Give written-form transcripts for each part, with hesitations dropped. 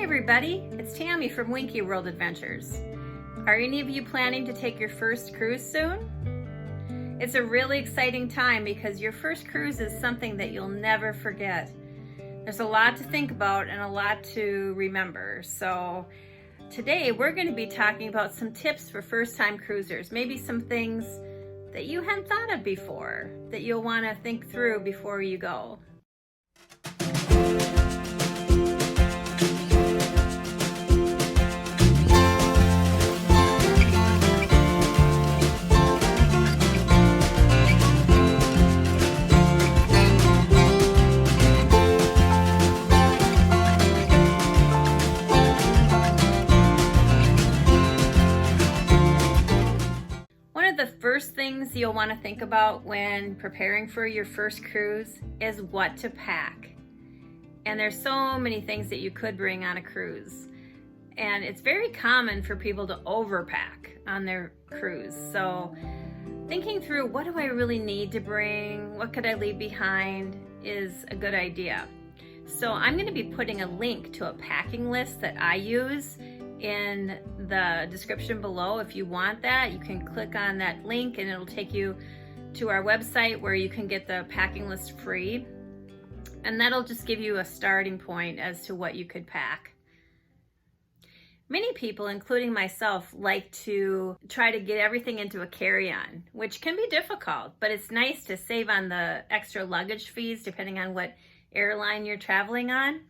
Hi everybody, it's Tammy from Winky World Adventures. Are any of you planning to take your first cruise soon? It's a really exciting time because your first cruise is something that you'll never forget. There's a lot to think about and a lot to remember. So today we're going to be talking about some tips for first-time cruisers, maybe some things that you hadn't thought of before that you'll want to think through before you go. The first things you'll want to think about when preparing for your first cruise is what to pack. And there's so many things that you could bring on a cruise. And it's very common for people to overpack on their cruise. So thinking through what do I really need to bring, what could I leave behind is a good idea. So I'm going to be putting a link to a packing list that I use in the description below. If you want that, you can click on that link and it'll take you to our website where you can get the packing list free. And that'll just give you a starting point as to what you could pack. Many people, including myself, like to try to get everything into a carry-on, which can be difficult, but it's nice to save on the extra luggage fees depending on what airline you're traveling on.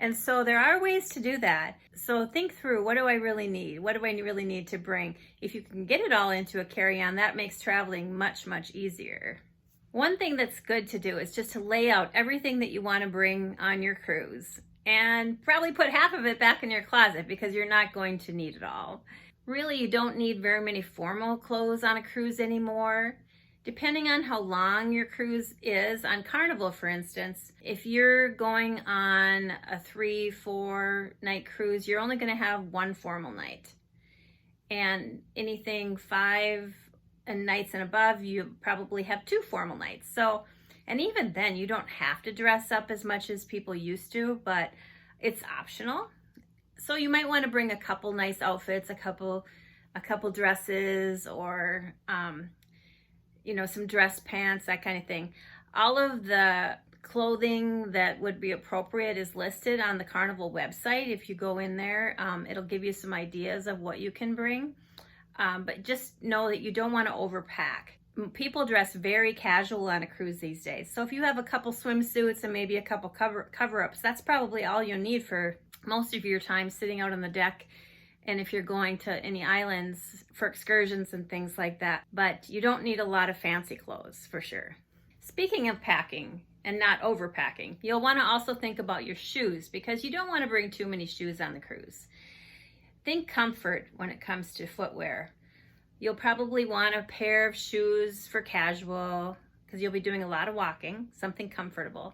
And so there are ways to do that. So think through, what do I really need? What do I really need to bring? If you can get it all into a carry-on, that makes traveling much, much easier. One thing that's good to do is just to lay out everything that you want to bring on your cruise and probably put half of it back in your closet because you're not going to need it all. Really, you don't need very many formal clothes on a cruise anymore. Depending on how long your cruise is, on Carnival, for instance, if you're going on a 3-4 night cruise, you're only going to have one formal night. And anything 5 nights and above, you probably have 2 formal nights. So, and even then, you don't have to dress up as much as people used to, but it's optional. So you might want to bring a couple nice outfits, a couple dresses, or some dress pants, that kind of thing. All of the clothing that would be appropriate is listed on the Carnival website. If you go in there, it'll give you some ideas of what you can bring. But just know that you don't want to overpack. People dress very casual on a cruise these days. So if you have a couple swimsuits and maybe a couple cover-ups, that's probably all you'll need for most of your time sitting out on the deck. And if you're going to any islands for excursions and things like that. But you don't need a lot of fancy clothes for sure. Speaking of packing and not overpacking, you'll want to also think about your shoes because you don't want to bring too many shoes on the cruise. Think comfort when it comes to footwear. You'll probably want a pair of shoes for casual because you'll be doing a lot of walking, something comfortable.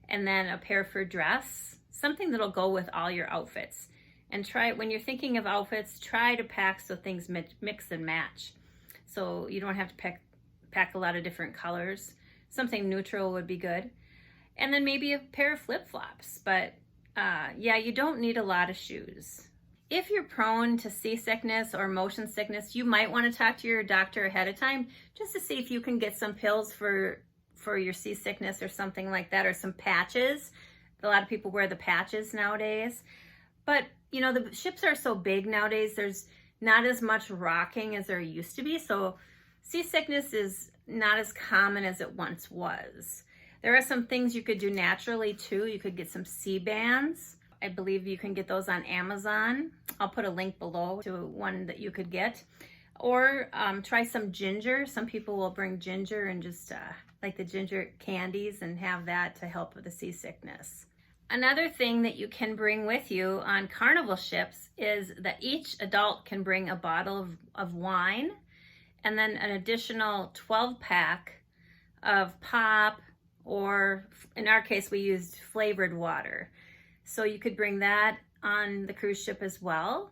And then a pair for dress, something that'll go with all your outfits. And when you're thinking of outfits, try to pack so things mix and match. So you don't have to pack a lot of different colors. Something neutral would be good. And then maybe a pair of flip-flops. But yeah, you don't need a lot of shoes. If you're prone to seasickness or motion sickness, you might want to talk to your doctor ahead of time just to see if you can get some pills for your seasickness or something like that, or some patches. A lot of people wear the patches nowadays. But, the ships are so big nowadays, there's not as much rocking as there used to be. So seasickness is not as common as it once was. There are some things you could do naturally too. You could get some sea bands. I believe you can get those on Amazon. I'll put a link below to one that you could get. Or try some ginger. Some people will bring ginger and just like the ginger candies and have that to help with the seasickness. Another thing that you can bring with you on Carnival ships is that each adult can bring a bottle of wine and then an additional 12-pack of pop, or in our case, we used flavored water. So you could bring that on the cruise ship as well.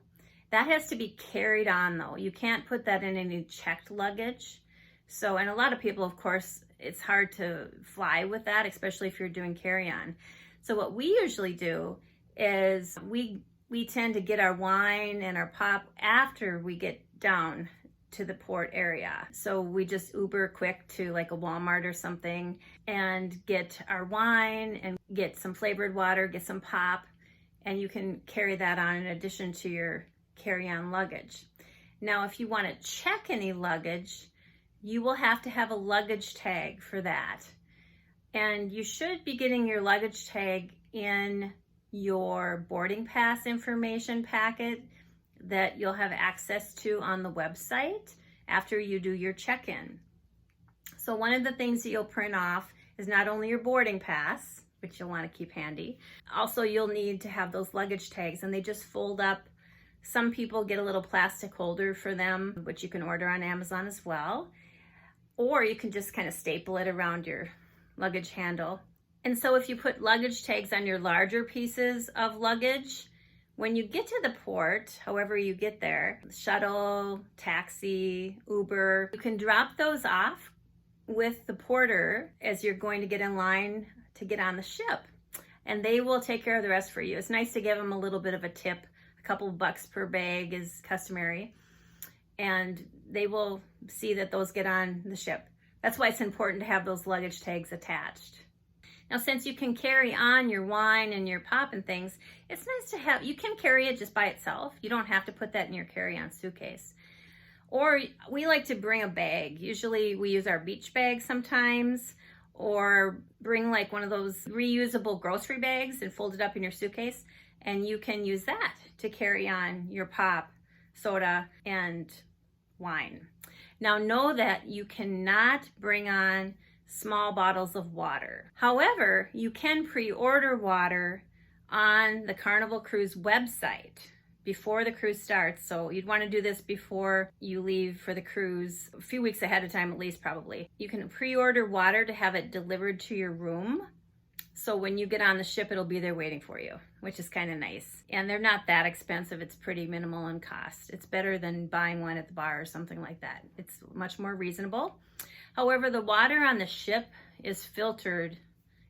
That has to be carried on though. You can't put that in any checked luggage. So, and a lot of people, of course, it's hard to fly with that, especially if you're doing carry-on. So what we usually do is we we tend to get our wine and our pop after we get down to the port area. So we just Uber quick to like a Walmart or something and get our wine and get some flavored water, get some pop, and you can carry that on in addition to your carry-on luggage. Now, if you want to check any luggage, you will have to have a luggage tag for that. And you should be getting your luggage tag in your boarding pass information packet that you'll have access to on the website after you do your check-in. So one of the things that you'll print off is not only your boarding pass, which you'll want to keep handy, also you'll need to have those luggage tags, and they just fold up. Some people get a little plastic holder for them, which you can order on Amazon as well, or you can just kind of staple it around your luggage handle. And so if you put luggage tags on your larger pieces of luggage, when you get to the port, however you get there, shuttle, taxi, Uber, you can drop those off with the porter as you're going to get in line to get on the ship. And they will take care of the rest for you. It's nice to give them a little bit of a tip. A couple of bucks per bag is customary. And they will see that those get on the ship. That's why it's important to have those luggage tags attached. Now, since you can carry on your wine and your pop and things, it's nice to have, you can carry it just by itself. You don't have to put that in your carry-on suitcase. Or we like to bring a bag. Usually we use our beach bag sometimes, or bring like one of those reusable grocery bags and fold it up in your suitcase. And you can use that to carry on your pop, soda, and wine. Now know that you cannot bring on small bottles of water. However, you can pre-order water on the Carnival Cruise website before the cruise starts. So you'd want to do this before you leave for the cruise, a few weeks ahead of time at least probably. You can pre-order water to have it delivered to your room. So when you get on the ship, it'll be there waiting for you, which is kind of nice. And they're not that expensive. It's pretty minimal in cost. It's better than buying one at the bar or something like that. It's much more reasonable. However, the water on the ship is filtered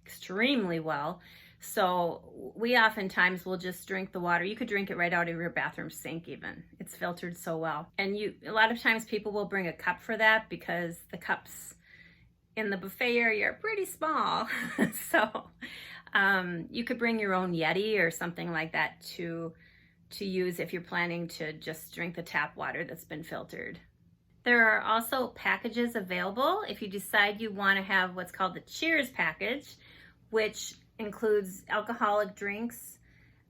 extremely well. So we oftentimes will just drink the water. You could drink it right out of your bathroom sink even. It's filtered so well. And a lot of times people will bring a cup for that because the cups in the buffet area are pretty small. So you could bring your own Yeti or something like that to use if you're planning to just drink the tap water that's been filtered. There are also packages available if you decide you want to have what's called the Cheers package, which includes alcoholic drinks,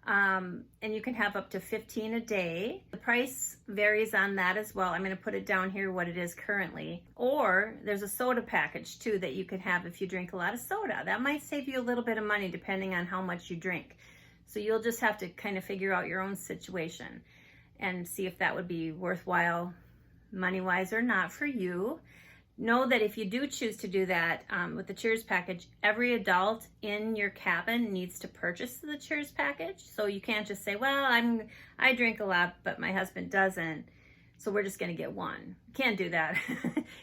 and you can have up to 15 a day. The price varies on that as well. I'm going to put it down here what it is currently. Or there's a soda package too that you can have if you drink a lot of soda. That might save you a little bit of money depending on how much you drink. So you'll just have to kind of figure out your own situation and see if that would be worthwhile money-wise or not for you. Know that if you do choose to do that with the Cheers package, every adult in your cabin needs to purchase the Cheers package. So you can't just say, well, I drink a lot, but my husband doesn't, so we're just going to get one. You can't do that.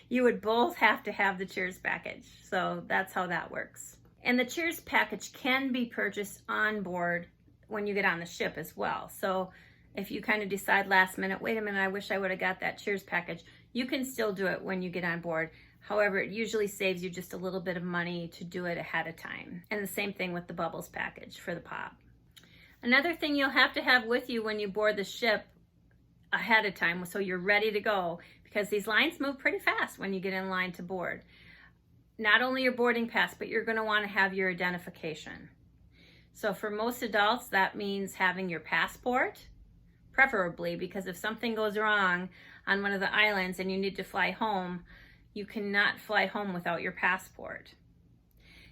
You would both have to have the Cheers package. So that's how that works. And the Cheers package can be purchased on board when you get on the ship as well. So if you kind of decide last minute, wait a minute, I wish I would have got that Cheers package, you can still do it when you get on board. However, it usually saves you just a little bit of money to do it ahead of time. And the same thing with the Bubbles package for the pop. Another thing you'll have to have with you when you board the ship ahead of time, so you're ready to go, because these lines move pretty fast when you get in line to board. Not only your boarding pass, but you're going to want to have your identification. So for most adults, that means having your passport, preferably, because if something goes wrong on one of the islands and you need to fly home, you cannot fly home without your passport.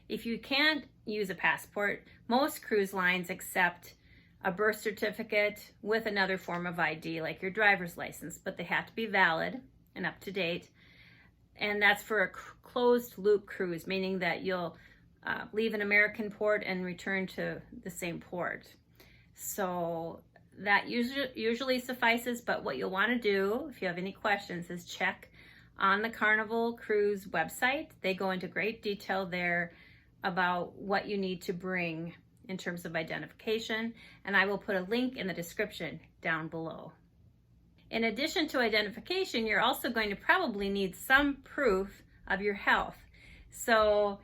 If you can't use a passport, most cruise lines accept a birth certificate with another form of ID, like your driver's license, but they have to be valid and up to date. And that's for a closed loop cruise, meaning that you'll leave an American port and return to the same port. So that usually suffices, but what you'll want to do, if you have any questions, is check on the Carnival Cruise website. They go into great detail there about what you need to bring in terms of identification, and I will put a link in the description down below. In addition to identification, you're also going to probably need some proof of your health. So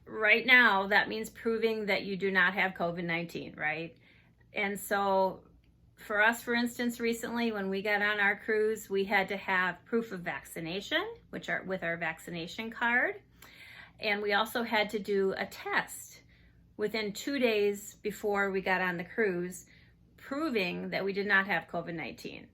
right now, that means proving that you do not have COVID-19, right? And so for us, for instance, recently when we got on our cruise, we had to have proof of vaccination, which are with our vaccination card. And we also had to do a test within 2 days before we got on the cruise, proving that we did not have COVID-19.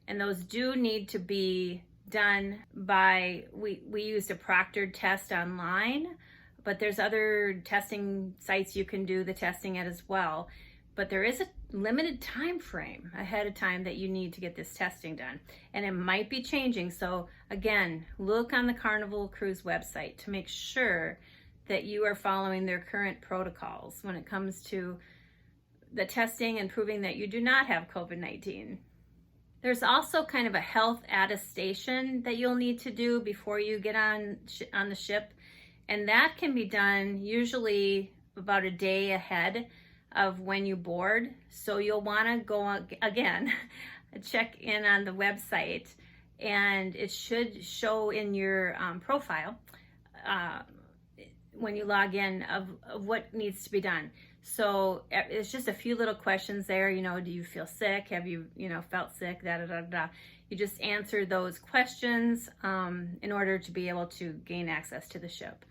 And those do need to be done by, we used a proctored test online, but there's other testing sites you can do the testing at as well. But there is a limited time frame ahead of time that you need to get this testing done. And it might be changing. So again, look on the Carnival Cruise website to make sure that you are following their current protocols when it comes to the testing and proving that you do not have COVID-19. There's also kind of a health attestation that you'll need to do before you get on the ship. And that can be done usually about a day ahead of when you board. So you'll want to go again, check in on the website, and it should show in your profile when you log in of what needs to be done. So it's just a few little questions there. Do you feel sick? Have you, felt sick? You just answer those questions in order to be able to gain access to the ship.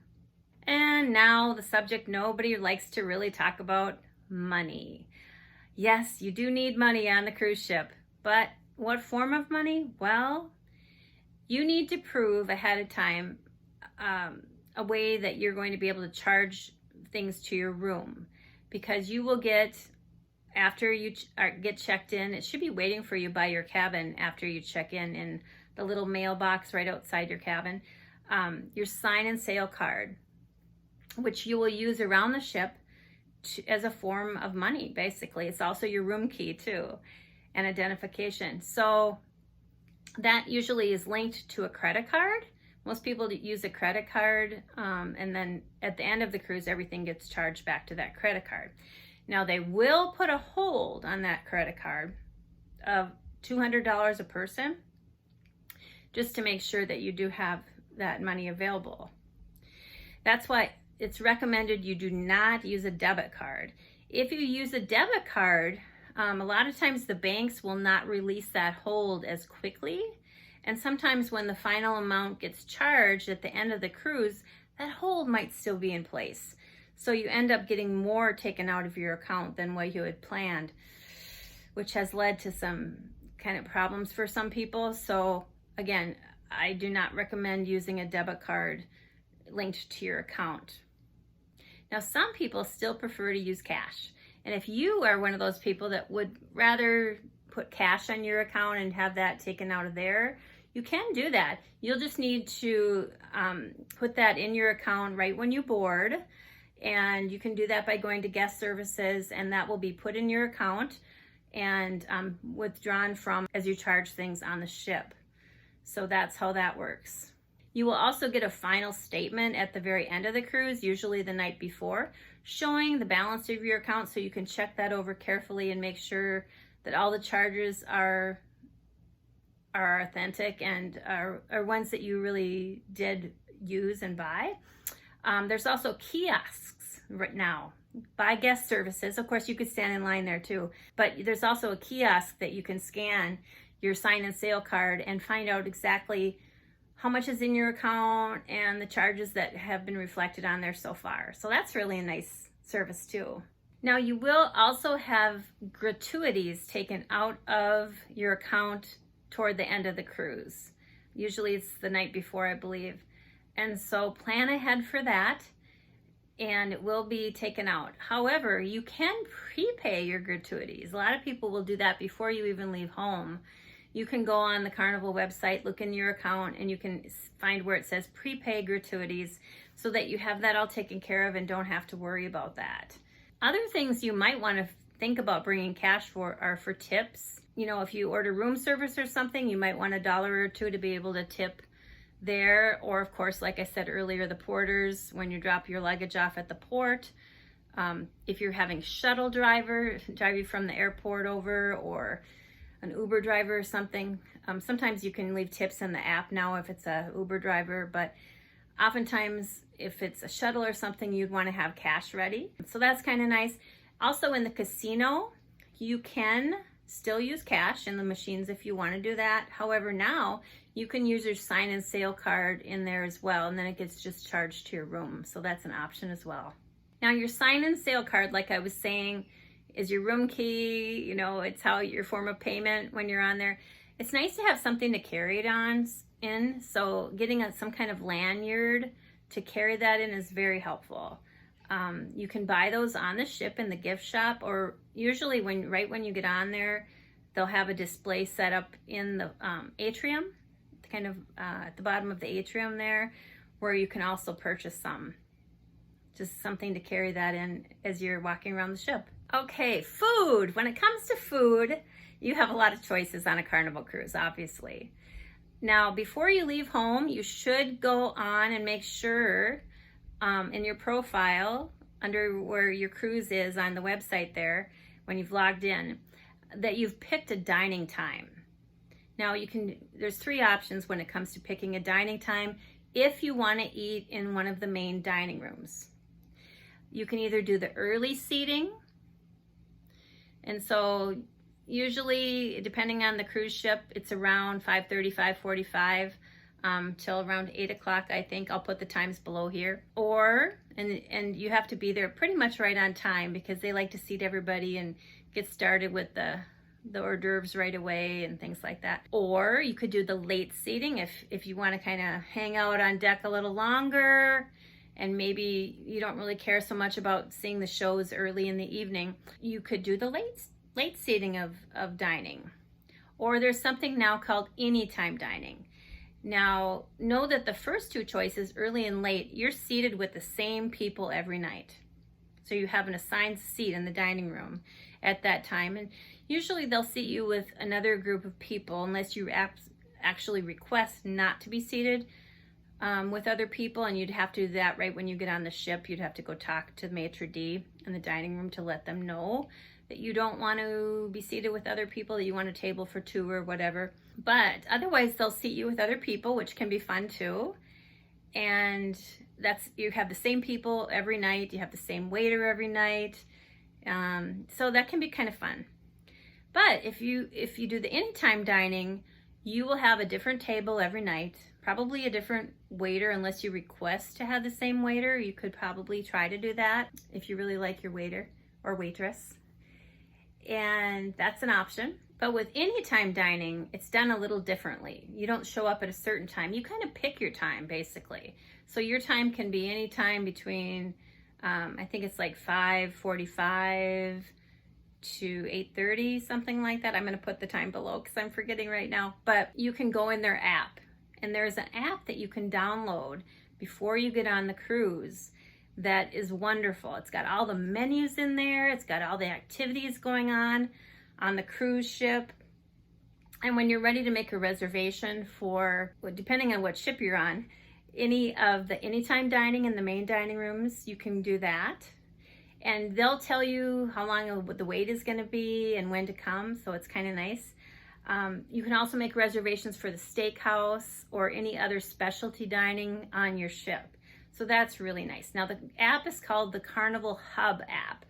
And now the subject nobody likes to really talk about, money. Yes, you do need money on the cruise ship, but what form of money? Well, you need to prove ahead of time a way that you're going to be able to charge things to your room, because you will get, after you get checked in, it should be waiting for you by your cabin after you check in the little mailbox right outside your cabin, your sign and sail card, which you will use around the ship as a form of money, basically. It's also your room key too, and identification. So that usually is linked to a credit card. Most people use a credit card, and then at the end of the cruise, everything gets charged back to that credit card. Now they will put a hold on that credit card of $200 a person, just to make sure that you do have that money available. That's why it's recommended you do not use a debit card. If you use a debit card, a lot of times the banks will not release that hold as quickly. And sometimes when the final amount gets charged at the end of the cruise, that hold might still be in place. So you end up getting more taken out of your account than what you had planned, which has led to some kind of problems for some people. So again, I do not recommend using a debit card linked to your account. Now, some people still prefer to use cash. And if you are one of those people that would rather put cash on your account and have that taken out of there, you can do that. You'll just need to put that in your account right when you board. And you can do that by going to guest services, and that will be put in your account and withdrawn from as you charge things on the ship. So that's how that works. You will also get a final statement at the very end of the cruise, usually the night before, showing the balance of your account, so you can check that over carefully and make sure that all the charges are authentic and are ones that you really did use and buy. There's also kiosks right now by guest services. Of course, you could stand in line there too, but there's also a kiosk that you can scan your sign and sail card and find out exactly how much is in your account and the charges that have been reflected on there so far. So that's really a nice service too. Now, you will also have gratuities taken out of your account toward the end of the cruise. Usually it's the night before, I believe. And so plan ahead for that, and it will be taken out. However, you can prepay your gratuities. A lot of people will do that before you even leave home. You can go on the Carnival website, look in your account, and you can find where it says prepay gratuities, so that you have that all taken care of and don't have to worry about that. Other things you might want to think about bringing cash for are for tips. If you order room service or something, you might want $1 or $2 to be able to tip there. Or of course, like I said earlier, the porters, when you drop your luggage off at the port, If you're having shuttle driver drive you from the airport over, or an Uber driver or something, sometimes you can leave tips in the app now if it's a Uber driver, but oftentimes if it's a shuttle or something, you'd want to have cash ready. So that's kind of nice. Also in the casino, you can still use cash in the machines if you want to do that. However, now you can use your sign and sale card in there as well, and then it gets just charged to your room. So that's an option as well. Now your sign and sale card, like I was saying, is your room key. You know, it's how your form of payment when you're on there. It's nice to have something to carry it on in. So getting some kind of lanyard to carry that in is very helpful. You can buy those on the ship in the gift shop, or usually right when you get on there, they'll have a display set up in the atrium, kind of at the bottom of the atrium there, where you can also purchase some. Just something to carry that in as you're walking around the ship. Okay, food. When it comes to food, you have a lot of choices on a Carnival cruise, obviously. Now, before you leave home, you should go on and make sure in your profile, under where your cruise is on the website there, when you've logged in, that you've picked a dining time. Now, there's 3 options when it comes to picking a dining time if you want to eat in one of the main dining rooms. You can either do the early seating, and so usually, depending on the cruise ship, it's around 5:30, 5:45 till around 8 o'clock, I think. I'll put the times below here. And you have to be there pretty much right on time, because they like to seat everybody and get started with the hors d'oeuvres right away and things like that. Or you could do the late seating if you want to kind of hang out on deck a little longer, and maybe you don't really care so much about seeing the shows early in the evening. You could do the late seating of dining. Or there's something now called anytime dining. Now, know that the first 2 choices, early and late, you're seated with the same people every night. So you have an assigned seat in the dining room at that time. And usually they'll seat you with another group of people, unless you actually request not to be seated with other people, and you'd have to do that right when you get on the ship. You'd have to go talk to the maitre d' in the dining room to let them know that you don't want to be seated with other people, that you want a table for 2 or whatever. But otherwise, they'll seat you with other people, which can be fun too. And you have the same people every night. You have the same waiter every night. So that can be kind of fun. But if you do the anytime dining, you will have a different table every night, probably a different waiter, unless you request to have the same waiter. You could probably try to do that if you really like your waiter or waitress. And that's an option. But with anytime dining, it's done a little differently. You don't show up at a certain time. You kind of pick your time, basically. So your time can be any time between, I think it's like 5:45 to 8:30, something like that. I'm going to put the time below because I'm forgetting right now. But you can go in their app, and there's an app that you can download before you get on the cruise that is wonderful. It's got all the menus in there. It's got all the activities going on the cruise ship. And when you're ready to make a reservation for, depending on what ship you're on, any of the anytime dining in the main dining rooms, you can do that. And they'll tell you how long the wait is going to be and when to come, so it's kind of nice. You can also make reservations for the steakhouse or any other specialty dining on your ship. So that's really nice. Now the app is called the Carnival Hub app.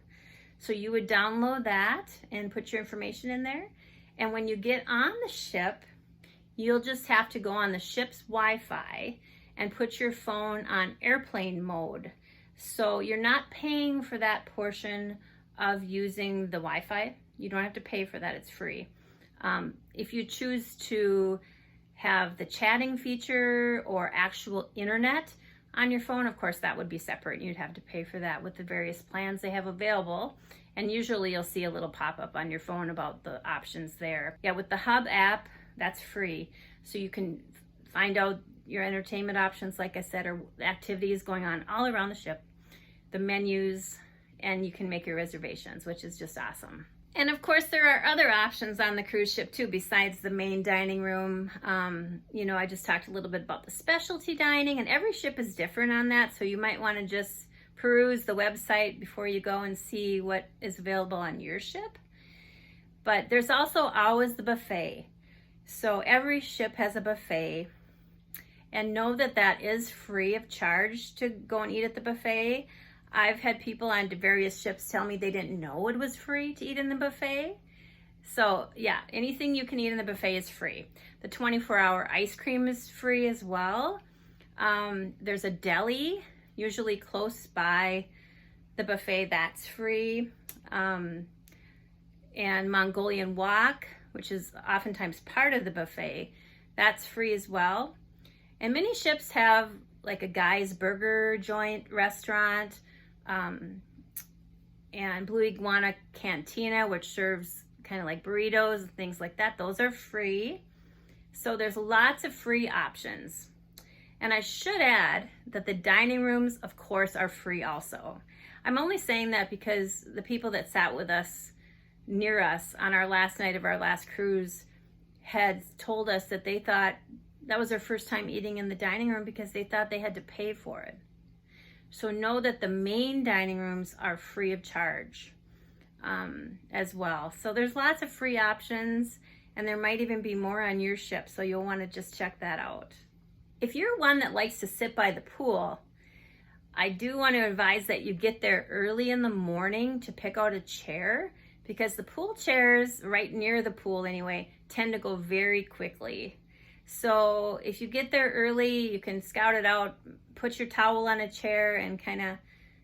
So you would download that and put your information in there. And when you get on the ship, you'll just have to go on the ship's Wi-Fi and put your phone on airplane mode. So you're not paying for that portion of using the Wi-Fi. You don't have to pay for that, it's free. If you choose to have the chatting feature or actual internet on your phone, of course, that would be separate. You'd have to pay for that with the various plans they have available. And usually you'll see a little pop-up on your phone about the options there. Yeah, with the Hub app, that's free. So you can find out your entertainment options, like I said, or activities going on all around the ship, the menus, and you can make your reservations, which is just awesome. And of course, there are other options on the cruise ship too, besides the main dining room. I just talked a little bit about the specialty dining, and every ship is different on that. So you might want to just peruse the website before you go and see what is available on your ship. But there's also always the buffet. So every ship has a buffet. And know that that is free of charge to go and eat at the buffet. I've had people on various ships tell me they didn't know it was free to eat in the buffet. So yeah, anything you can eat in the buffet is free. The 24-hour ice cream is free as well. There's a deli, usually close by the buffet, that's free. And Mongolian wok, which is oftentimes part of the buffet, that's free as well. And many ships have like a Guy's Burger joint restaurant, and Blue Iguana Cantina, which serves kind of like burritos and things like that. Those are free. So there's lots of free options. And I should add that the dining rooms, of course, are free also. I'm only saying that because the people that sat with us, near us, on our last night of our last cruise had told us that they thought that was their first time eating in the dining room because they thought they had to pay for it. So know that the main dining rooms are free of charge as well. So there's lots of free options, and there might even be more on your ship, so you'll want to just check that out. If you're one that likes to sit by the pool, I do want to advise that you get there early in the morning to pick out a chair, because the pool chairs, right near the pool anyway, tend to go very quickly. So if you get there early, you can scout it out, put your towel on a chair, and kind of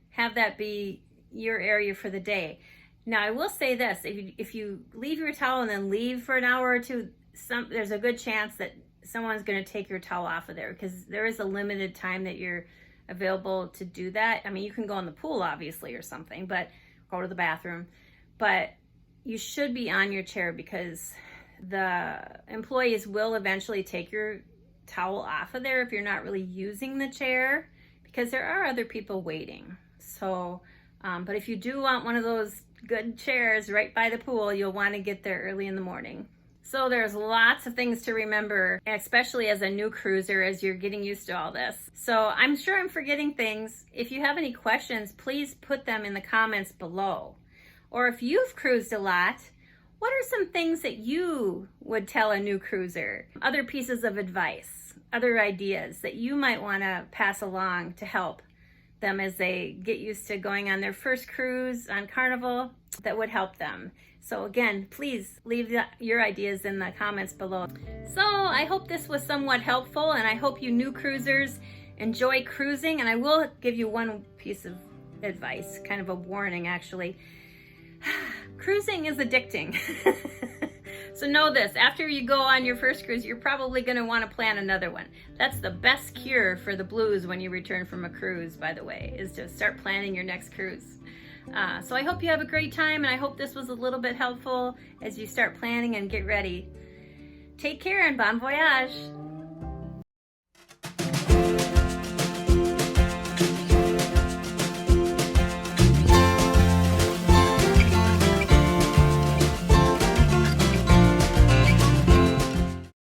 have that be your area for the day. Now, I will say this, if you leave your towel and then leave for an hour or two, there's a good chance that someone's going to take your towel off of there, because there is a limited time that you're available to do that. I mean, you can go in the pool, obviously, or something, but go to the bathroom. But you should be on your chair, because the employees will eventually take your towel off of there if you're not really using the chair, because there are other people waiting. So, but if you do want one of those good chairs right by the pool, you'll want to get there early in the morning. So there's lots of things to remember, especially as a new cruiser, as you're getting used to all this. So I'm sure I'm forgetting things. If you have any questions, please put them in the comments below. Or if you've cruised a lot, what are some things that you would tell a new cruiser? Other pieces of advice, other ideas that you might want to pass along to help them as they get used to going on their first cruise on Carnival that would help them. So again, please leave your ideas in the comments below. So I hope this was somewhat helpful, and I hope you new cruisers enjoy cruising. And I will give you one piece of advice, kind of a warning actually. Cruising is addicting. So know this, after you go on your first cruise, you're probably going to want to plan another one. That's the best cure for the blues when you return from a cruise, by the way, is to start planning your next cruise. So I hope you have a great time, and I hope this was a little bit helpful as you start planning and get ready. Take care and bon voyage.